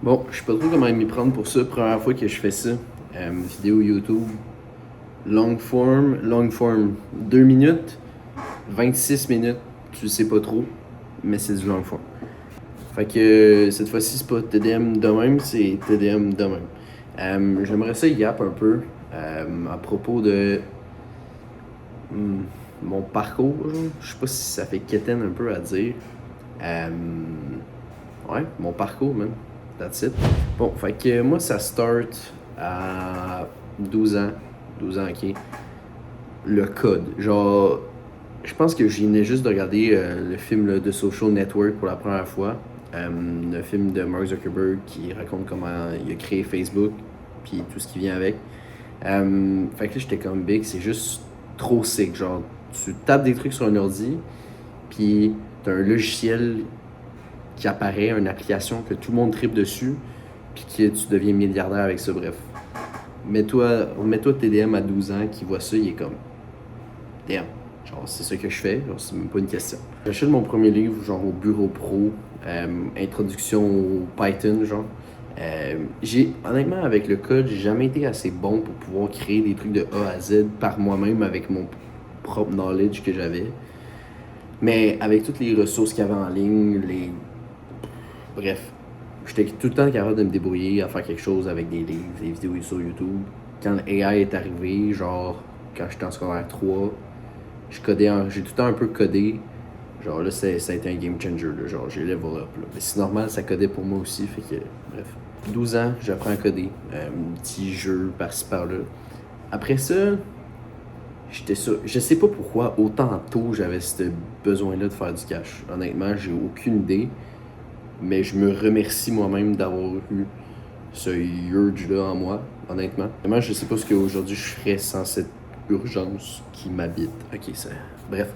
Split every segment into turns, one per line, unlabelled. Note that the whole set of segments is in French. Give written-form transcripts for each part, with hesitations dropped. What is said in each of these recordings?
Bon, je sais pas trop comment m'y prendre pour ça. Première fois que je fais ça. Vidéo YouTube, long form, 2 minutes, 26 minutes, tu sais pas trop, mais c'est du long form. Fait que cette fois-ci, c'est pas TDM de même, c'est TDM de même. J'aimerais ça yap un peu à propos de hmm, mon parcours. Genre. Je sais pas si ça fait quétaine un peu à dire. Euh, ouais, mon parcours, man. That's it. Bon, fait que moi, ça start à 12 ans. 12 ans, ok. Le code. Genre, je pense que je venais juste de regarder le film là, de Social Network pour la première fois. Le film de Mark Zuckerberg qui raconte comment il a créé Facebook, puis tout ce qui vient avec. Fait que là, j'étais comme big, c'est juste trop sick. Genre, tu tapes des trucs sur un ordi, puis t'as un logiciel qui apparaît, une application que tout le monde tripe dessus, puis que tu deviens milliardaire avec ça, bref. Mets-toi TDM à 12 ans qui voit ça, il est comme damn. Genre, c'est ça que je fais, genre, c'est même pas une question. J'achète mon premier livre, genre au bureau pro, introduction au Python, genre. Honnêtement, avec le code, j'ai jamais été assez bon pour pouvoir créer des trucs de A à Z par moi-même avec mon propre knowledge que j'avais. Mais avec toutes les ressources qu'il y avait en ligne, bref, j'étais tout le temps capable de me débrouiller à faire quelque chose avec des livres, des vidéos sur YouTube. Quand l'AI est arrivé, genre, quand j'étais en secondaire 3, j'ai tout le temps un peu codé. Genre là, ça a été un game changer, là. Genre j'ai level up. Là. Mais c'est normal, ça codait pour moi aussi, fait que, bref. 12 ans, j'apprends à coder. Petit jeu par-ci par-là. Après ça, j'étais ça. Je sais pas pourquoi, autant tôt, j'avais ce besoin-là de faire du cash. Honnêtement, j'ai aucune idée. Mais je me remercie moi-même d'avoir eu ce urge-là en moi, honnêtement. Vraiment, je sais pas ce qu'aujourd'hui je ferais sans cette urgence qui m'habite. Ok, ça. Bref.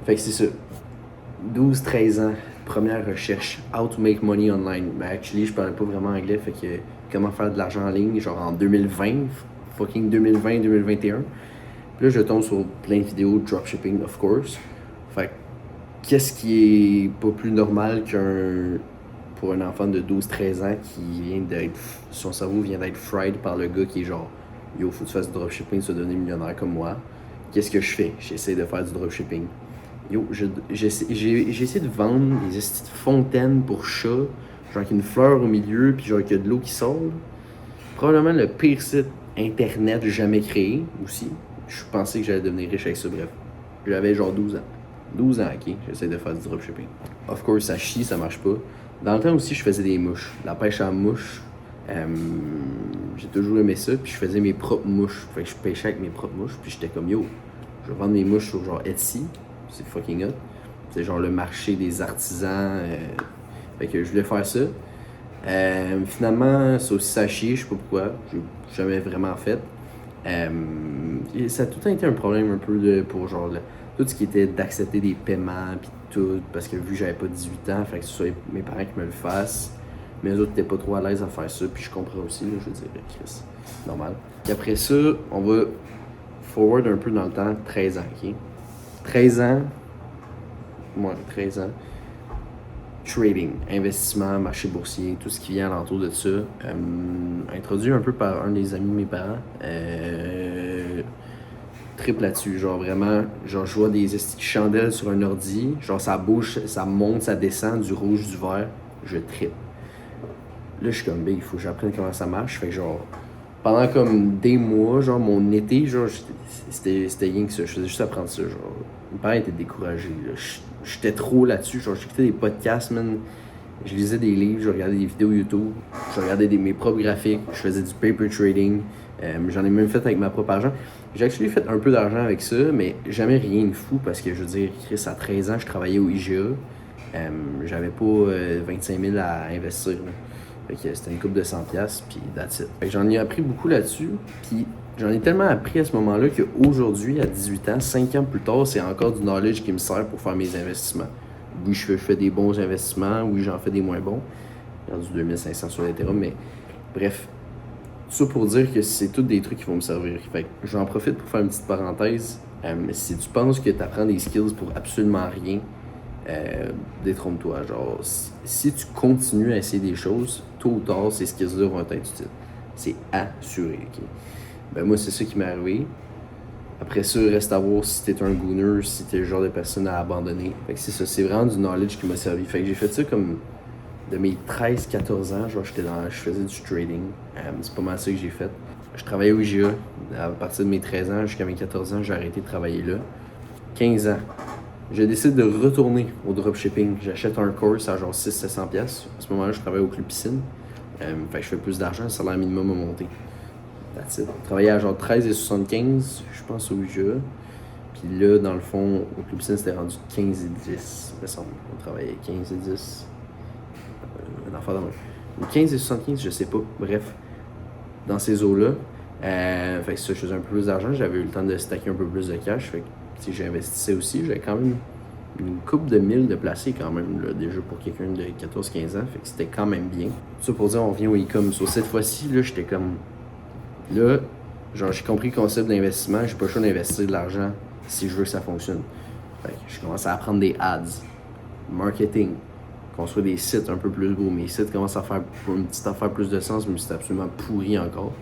Fait que c'est ça. 12-13 ans, première recherche. How to make money online. Ben, actually, je parlais pas vraiment anglais, fait que comment faire de l'argent en ligne, genre en 2020, fucking 2020-2021. Puis là, je tombe sur plein de vidéos de dropshipping, of course. Fait que qu'est-ce qui est pas plus normal pour un enfant de 12-13 ans qui vient d'être. Son cerveau vient d'être fried par le gars qui est genre yo, faut que tu fasses du dropshipping, tu vas devenir millionnaire comme moi. Qu'est-ce que je fais? J'essaie de faire du dropshipping. Yo, j'ai essayé de vendre des fontaines pour chats, genre avec une fleur au milieu, puis genre qu'il y a de l'eau qui sort. Probablement le pire site internet jamais créé aussi. Je pensais que j'allais devenir riche avec ça, bref. J'avais genre 12 ans. 12 ans, ok, j'essaie de faire du dropshipping. Of course, ça chie, ça marche pas. Dans le temps aussi, je faisais des mouches. La pêche à mouches, j'ai toujours aimé ça, puis je faisais mes propres mouches. Fait que je pêchais avec mes propres mouches, puis j'étais comme yo, je vais vendre mes mouches sur genre Etsy, c'est fucking hot. C'est genre le marché des artisans. Fait que je voulais faire ça. Finalement, ça aussi ça a chié, je sais pas pourquoi. J'ai jamais vraiment fait. Ça a tout le temps été un problème un peu pour genre tout ce qui était d'accepter des paiements puis tout, parce que vu que j'avais pas 18 ans, fait que ce soit mes parents qui me le fassent. Mais eux autres étaient pas trop à l'aise à faire ça, puis je comprends aussi, là, je veux dire, Chris, normal. Et après ça, on va forward un peu dans le temps, 13 ans, ok? 13 ans, ouais, 13 ans. Trading, investissement, marché boursier, tout ce qui vient alentour de ça. Introduit un peu par un des amis de mes parents. Trip là-dessus, genre vraiment, genre je vois des chandelles sur un ordi, genre ça bouge, ça monte, ça descend, du rouge, du vert, je tripe. Là, je suis comme, ben, il faut que j'apprenne comment ça marche. Fait que genre, pendant comme des mois, genre mon été, genre, c'était rien que ça. Je faisais juste apprendre ça, genre. Mes parents étaient découragés, là. J'étais trop là-dessus, genre, j'écoutais des podcasts, man. Je lisais des livres, je regardais des vidéos YouTube, je regardais mes propres graphiques, je faisais du paper trading. J'en ai même fait avec ma propre argent. J'ai actually fait un peu d'argent avec ça, mais jamais rien de fou parce que je veux dire, Chris, à 13 ans, je travaillais au IGA. J'avais pas 25 000 à investir. Là. Fait que c'était une coupe de 100$, puis that's it. Fait que j'en ai appris beaucoup là-dessus, puis j'en ai tellement appris à ce moment-là qu'aujourd'hui, à 18 ans, 5 ans plus tard, c'est encore du knowledge qui me sert pour faire mes investissements. Oui, je fais des bons investissements, oui, j'en fais des moins bons. J'ai rendu 2500 sur l'Ethereum, mais bref. Tout ça pour dire que c'est tous des trucs qui vont me servir. Fait que j'en profite pour faire une petite parenthèse. Si tu penses que tu apprends des skills pour absolument rien, détrompe-toi. Genre, si tu continues à essayer des choses, tôt ou tard, ces skills-là vont être utiles. C'est assuré, ok? Ben moi, c'est ça qui m'est arrivé. Après ça, reste à voir si t'es un gooner, si t'es le genre de personne à abandonner. Fait que c'est ça, c'est vraiment du knowledge qui m'a servi. Fait que j'ai fait ça comme de mes 13-14 ans, genre je faisais du trading. C'est pas mal ça que j'ai fait. Je travaillais au IGA. À partir de mes 13 ans jusqu'à mes 14 ans, j'ai arrêté de travailler là. 15 ans. Je décide de retourner au dropshipping. J'achète un course à genre 600-700$. À ce moment-là, je travaille au club piscine. Fait que je fais plus d'argent, le salaire minimum a monté. That's it. Je travaillais à genre 13,75$, je pense, au IGA. Puis là, dans le fond, au club piscine, c'était rendu 15,10$, me semble. On travaillait 15,10$. Un enfant dans le 15,75$, je sais pas. Bref, dans ces eaux-là. Fait que ça, je faisais un peu plus d'argent. J'avais eu le temps de stacker un peu plus de cash. Fait que si j'investissais aussi, j'avais quand même une coupe de 1000 de placés quand même, là, déjà pour quelqu'un de 14-15 ans. Fait que c'était quand même bien. Tout ça pour dire, on revient au e-com. Sur cette fois-ci, là, j'étais comme... Là, genre, j'ai compris le concept d'investissement. J'ai pas le choix d'investir de l'argent si je veux que ça fonctionne. Fait que je commence à apprendre des ads, marketing, construire des sites un peu plus gros. Mes sites commencent à faire une petite affaire plus de sens, mais c'est absolument pourri encore.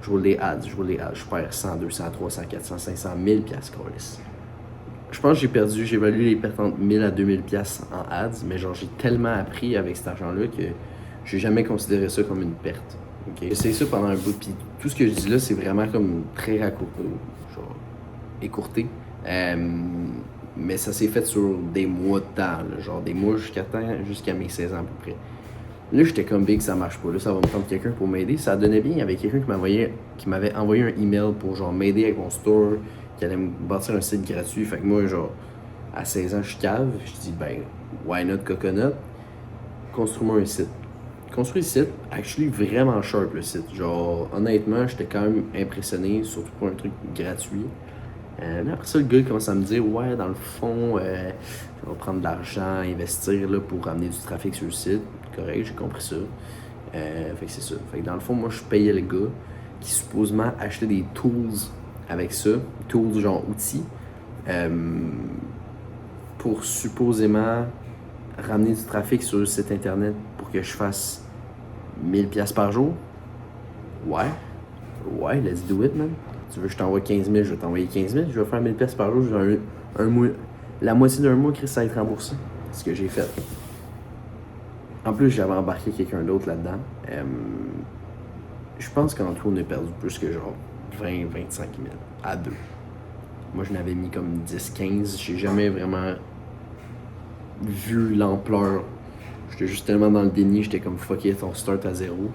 Je roule des ads, je perds 100, 200, 300, 400, 500, 1000 piastres, câlisse. Je pense que j'ai évalué les pertes entre 1000 à 2000 piastres en ads, mais genre j'ai tellement appris avec cet argent-là que j'ai jamais considéré ça comme une perte. Okay? J'ai essayé ça pendant un bout, puis tout ce que je dis là, c'est vraiment comme très raccourci, genre écourté. Mais ça s'est fait sur des mois de temps, là, genre des mois jusqu'à mes 16 ans à peu près. Là, j'étais comme big, ça marche pas. Là, ça va me prendre quelqu'un pour m'aider. Ça donnait bien. Il y avait quelqu'un qui m'avait envoyé un email pour genre m'aider avec mon store, qui allait me bâtir un site gratuit. Fait que moi, genre, à 16 ans, je cave. Je dis, ben, why not coconut? Construis-moi un site. Construis le site, actually vraiment sharp le site. Genre, honnêtement, j'étais quand même impressionné, surtout pour un truc gratuit. Mais après ça, le gars commence à me dire, ouais, dans le fond, je vais prendre de l'argent, investir là, pour ramener du trafic sur le site. Correct, j'ai compris ça. Fait que c'est ça. Fait que dans le fond, moi, je payais le gars qui supposément achetait des tools avec ça, tools genre outils, pour supposément ramener du trafic sur le site internet pour que je fasse 1000$ par jour. Ouais, let's do it, man. Tu veux que je t'envoie 15 000, je vais t'envoyer 15 000, je vais faire 1000$ par jour, je vais un mois, la moitié d'un mois, Chris, ça va être remboursé. C'est ce que j'ai fait. En plus, j'avais embarqué quelqu'un d'autre là-dedans. Je pense qu'en tout, on a perdu plus que genre 20-25 000 à deux. Moi, je n'avais mis comme 10-15. J'ai jamais vraiment vu l'ampleur. J'étais juste tellement dans le déni, j'étais comme fuck it, on start à zéro.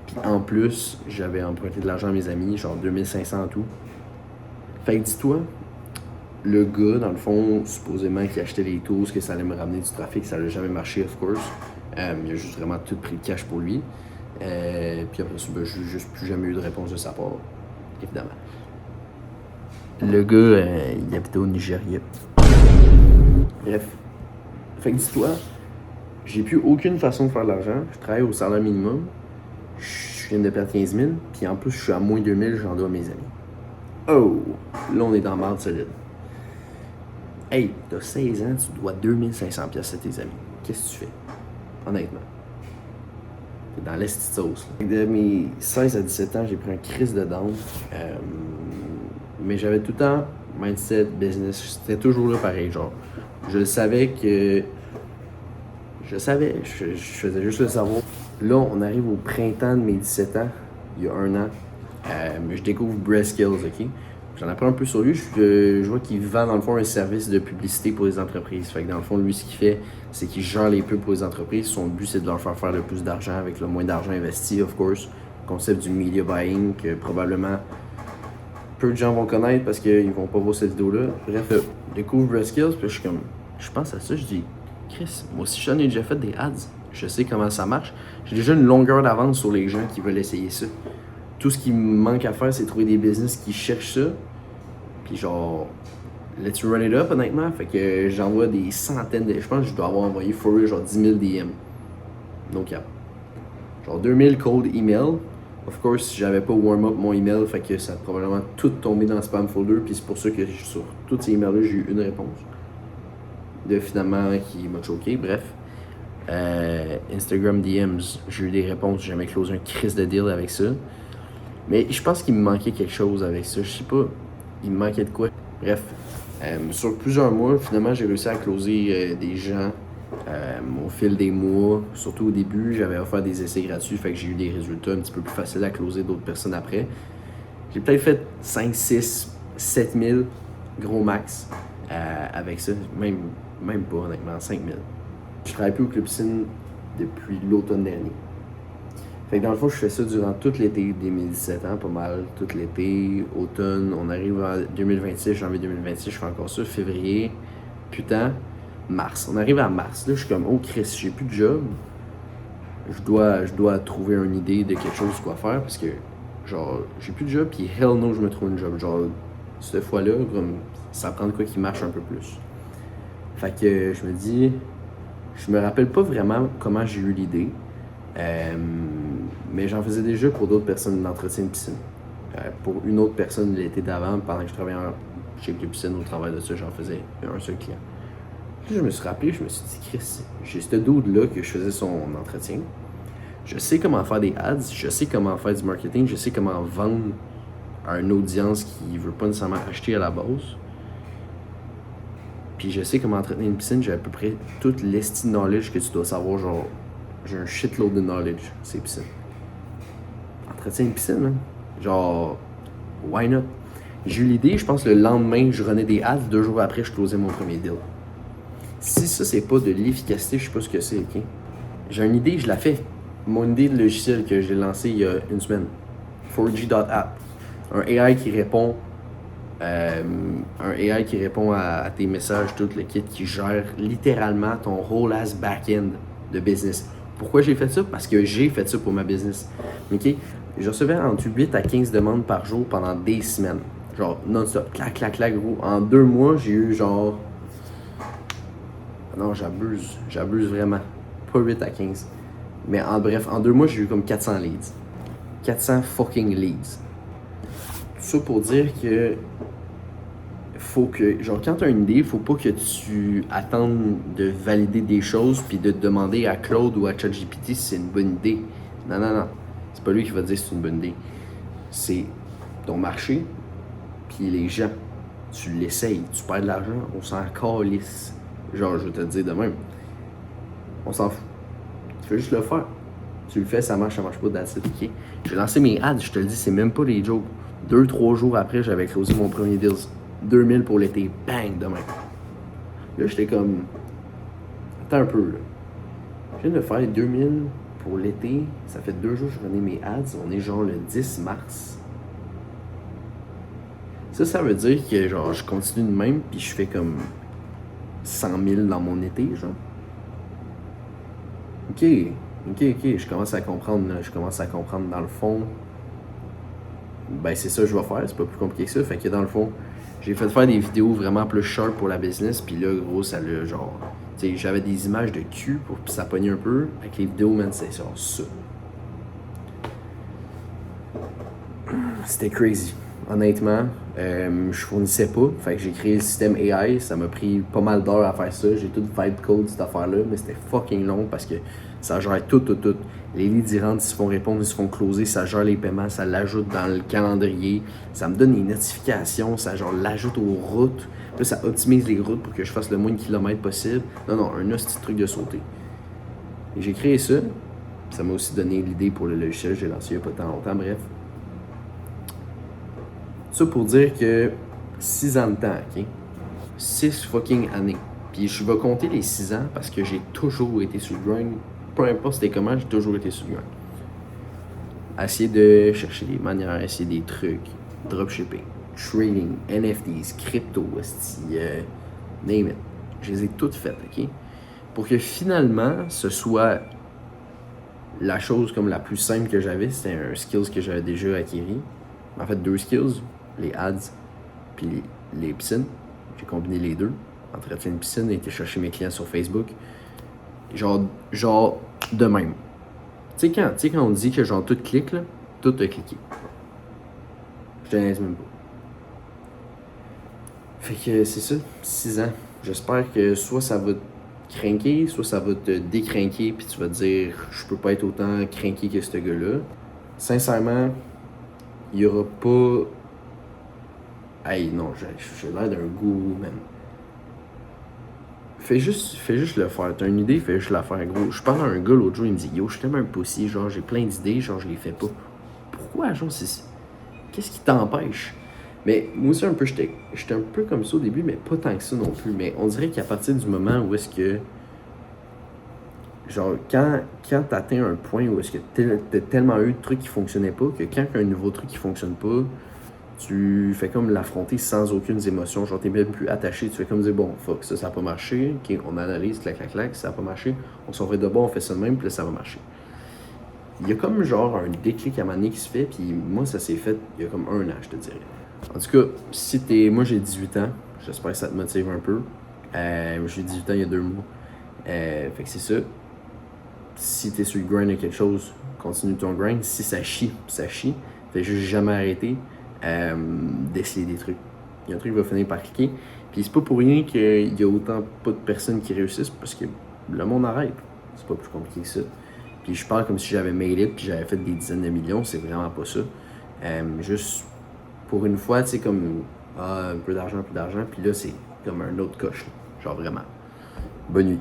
Puis en plus, j'avais emprunté de l'argent à mes amis, genre 2500 en tout. Fait que dis-toi, le gars, dans le fond, supposément qui achetait les tools, que ça allait me ramener du trafic, ça n'a jamais marché, of course. Il a juste vraiment tout pris le cash pour lui. Puis après ça, ben, j'ai juste plus jamais eu de réponse de sa part, évidemment. Le gars, il habitait au Nigeria. Bref. Fait que dis-toi, j'ai plus aucune façon de faire de l'argent. Je travaille au salaire minimum. Je viens de perdre 15 000. Puis en plus, je suis à moins 2000, j'en dois à mes amis. Oh! Là, on est dans marde solide. Hey, t'as 16 ans, tu dois 2500$ à tes amis. Qu'est-ce que tu fais? Honnêtement. T'es dans l'esti de sauce. De mes 16 à 17 ans, j'ai pris un crise de down. Mais j'avais tout le temps mindset, business. C'était toujours là pareil, genre. Je savais, je faisais juste le savoir. Là, on arrive au printemps de mes 17 ans, il y a un an. Je découvre Breast Skills, ok? J'en apprends un peu sur lui. Je vois qu'il vend, dans le fond, un service de publicité pour les entreprises. Fait que dans le fond, lui, ce qu'il fait, c'est qu'il gère les pubs pour les entreprises. Son but, c'est de leur faire le plus d'argent avec le moins d'argent investi, of course. Le concept du media buying, que probablement peu de gens vont connaître parce qu'ils vont pas voir cette vidéo-là. Bref, je découvre Breast Skills, puis je pense à ça, je dis, Chris, moi aussi, j'en ai déjà fait des ads. Je sais comment ça marche. J'ai déjà une longueur d'avance sur les gens qui veulent essayer ça. Tout ce qui me manque à faire, c'est trouver des business qui cherchent ça. Puis genre, let's run it up, honnêtement. Fait que j'envoie des centaines de... Je pense que je dois avoir envoyé for real, genre 10 000 DM. Donc, yeah. Genre 2000 cold email. Of course, j'avais pas warm up mon email, fait que ça a probablement tout tombé dans le spam folder. Puis c'est pour ça que sur tous ces emails-là, j'ai eu une réponse. De finalement qui m'a choqué, bref. Instagram DMs, j'ai eu des réponses, j'ai jamais closé un crise de deal avec ça. Mais je pense qu'il me manquait quelque chose avec ça, je sais pas, il me manquait de quoi. Bref, sur plusieurs mois, finalement, j'ai réussi à closer des gens au fil des mois. Surtout au début, j'avais offert des essais gratuits, fait que j'ai eu des résultats un petit peu plus faciles à closer d'autres personnes après. J'ai peut-être fait 5, 6, 7 000 gros max avec ça, même pas honnêtement, 5 000. Je travaille plus au Club Piscine depuis l'automne dernier. Fait que dans le fond, je fais ça durant tout l'été 2017, pas mal. Tout l'été, automne, on arrive à 2026, janvier 2026, je fais encore ça. Février, putain, mars. On arrive à mars, là, je suis comme, oh Chris, j'ai plus de job. Je dois trouver une idée de quelque chose quoi faire parce que, genre, j'ai plus de job, puis hell no, je me trouve une job. Genre, cette fois-là, comme, ça prend de quoi qui marche un peu plus. Fait que je me dis, je me rappelle pas vraiment comment j'ai eu l'idée. Mais j'en faisais déjà pour d'autres personnes d'entretien de piscine. Pour une autre personne l'été d'avant, pendant que je travaillais chez Club Piscine, au travail de ça, j'en faisais un seul client. Puis je me suis rappelé, je me suis dit, Chris, j'ai ce dude-là que je faisais son entretien. Je sais comment faire des ads, je sais comment faire du marketing, je sais comment vendre à une audience qui veut pas nécessairement acheter à la base. Puis je sais comment entretenir une piscine, j'ai à peu près toute l'esti knowledge que tu dois savoir, genre, j'ai un shitload de knowledge, ces piscines. Entretien une piscine, man. Genre, why not? J'ai eu l'idée, je pense le lendemain, je renais des ads, 2 jours après, je closais mon premier deal. Si ça, c'est pas de l'efficacité, je sais pas ce que c'est, ok? J'ai une idée, je la fais. Mon idée de logiciel que j'ai lancé il y a une semaine. 4G.app. Un AI qui répond à tes messages, tout le kit qui gère littéralement ton whole ass back-end de business. Pourquoi j'ai fait ça? Parce que j'ai fait ça pour ma business. Ok? Je recevais entre 8 à 15 demandes par jour pendant des semaines. Genre non-stop. Clac, clac, clac, gros. En 2 mois, j'ai eu genre. Non, j'abuse vraiment. Pas 8 à 15. Mais bref, en 2 mois, j'ai eu comme 400 leads. 400 fucking leads. Tout ça pour dire que faut que, genre, quand t'as une idée, faut pas que tu attendes de valider des choses puis de te demander à Claude ou à ChatGPT si c'est une bonne idée. Non, non, non. C'est pas lui qui va te dire si c'est une bonne idée. C'est ton marché puis les gens. Tu l'essayes, tu perds de l'argent, on s'en calisse. Genre, je vais te le dire de même. On s'en fout. Tu veux juste le faire. Tu le fais, ça marche pas, that's it, ok? J'ai lancé mes ads, je te le dis, c'est même pas les jokes. 2-3 jours après, j'avais closé mon premier deal. 2000 pour l'été, bang, demain. Là, j'étais comme. Attends un peu, là. Je viens de faire 2000 pour l'été. Ça fait 2 jours que je renais mes ads. On est genre le 10 mars. Ça veut dire que genre je continue de même, puis je fais comme 100 000 dans mon été, genre. Ok, je commence à comprendre, là. Je commence à comprendre dans le fond. Ben c'est ça que je vais faire, c'est pas plus compliqué que ça. Fait que dans le fond, j'ai fait faire des vidéos vraiment plus sharp pour la business, puis là, gros, ça l'a genre. Tu sais, j'avais des images de cul pour que ça pogne un peu. Avec les vidéos, man, c'est genre ça. C'était crazy. Honnêtement, je fournissais pas. Fait que j'ai créé le système AI. Ça m'a pris pas mal d'heures à faire ça. J'ai tout vibe code cette affaire-là, mais c'était fucking long parce que ça gère tout. Les leads, ils rentrent, ils se font répondre, ils se font closer, ça gère les paiements, ça l'ajoute dans le calendrier, ça me donne les notifications, ça genre l'ajoute aux routes. Là, ça optimise les routes pour que je fasse le moins de kilomètres possible. Non, un petit truc de sauter. Et j'ai créé ça. Ça m'a aussi donné l'idée pour le logiciel, j'ai lancé il n'y a pas tant longtemps, bref. Ça pour dire que 6 ans de temps, ok? 6 fucking années. Puis je vais compter les 6 ans parce que j'ai toujours été sur le grind. Peu importe c'était comment, j'ai toujours été sur le grind. Essayer de chercher des manières, essayer des trucs, dropshipping, trading, NFTs, crypto, name it. Je les ai toutes faites, ok? Pour que finalement, ce soit la chose comme la plus simple que j'avais, c'était un skills que j'avais déjà acquis. En fait, 2 skills, les ads puis les piscines. J'ai combiné les deux. Entretien de piscine et été chercher mes clients sur Facebook. Genre de même. Tu sais quand on dit que genre tout clique, là, tout a cliqué. Je te laisse même pas. Fait que c'est ça, 6 ans. J'espère que soit ça va craquer, soit ça va te décrinquer, puis tu vas te dire, je peux pas être autant craqué que ce gars-là. Sincèrement, il y aura pas. Hey, non, j'ai l'air d'un gourou, man. Fais juste le faire. T'as une idée, fais juste la faire, gros. Je parle à un gars l'autre jour, il me dit, yo, je suis tellement un pussy, genre, j'ai plein d'idées, genre, je les fais pas. Pourquoi, genre, qu'est-ce qui t'empêche? Mais moi aussi, un peu, j'étais un peu comme ça au début, mais pas tant que ça non plus. Mais on dirait qu'à partir du moment où est-ce que. Genre, quand t'atteins un point où est-ce que t'as tellement eu de trucs qui fonctionnaient pas, que quand un nouveau truc qui fonctionne pas, tu fais comme l'affronter sans aucune émotion. Genre, t'es même plus attaché. Tu fais comme dire, bon, fuck, ça a pas marché. Ok, on analyse, clac, clac, clac, ça a pas marché. On s'en fait de bon, on fait ça de même, puis là, ça va marcher. Il y a comme genre un déclic à un moment donné qui se fait, puis moi, ça s'est fait il y a comme 1 an, je te dirais. En tout cas, si t'es. Moi, j'ai 18 ans. J'espère que ça te motive un peu. J'ai 18 ans il y a 2 mois. Fait que c'est ça. Si t'es sur le grind de quelque chose, continue ton grind. Si ça chie, ça chie. Fais juste jamais arrêter d'essayer des trucs. Il y a un truc qui va finir par cliquer. Puis c'est pas pour rien qu'il y a autant pas de personnes qui réussissent parce que le monde arrête. C'est pas plus compliqué que ça. Puis je parle comme si j'avais made it puis j'avais fait des dizaines de millions. C'est vraiment pas ça. Juste pour une fois, tu sais, comme un peu d'argent, puis là, c'est comme un autre coche. Genre vraiment. Bonne nuit.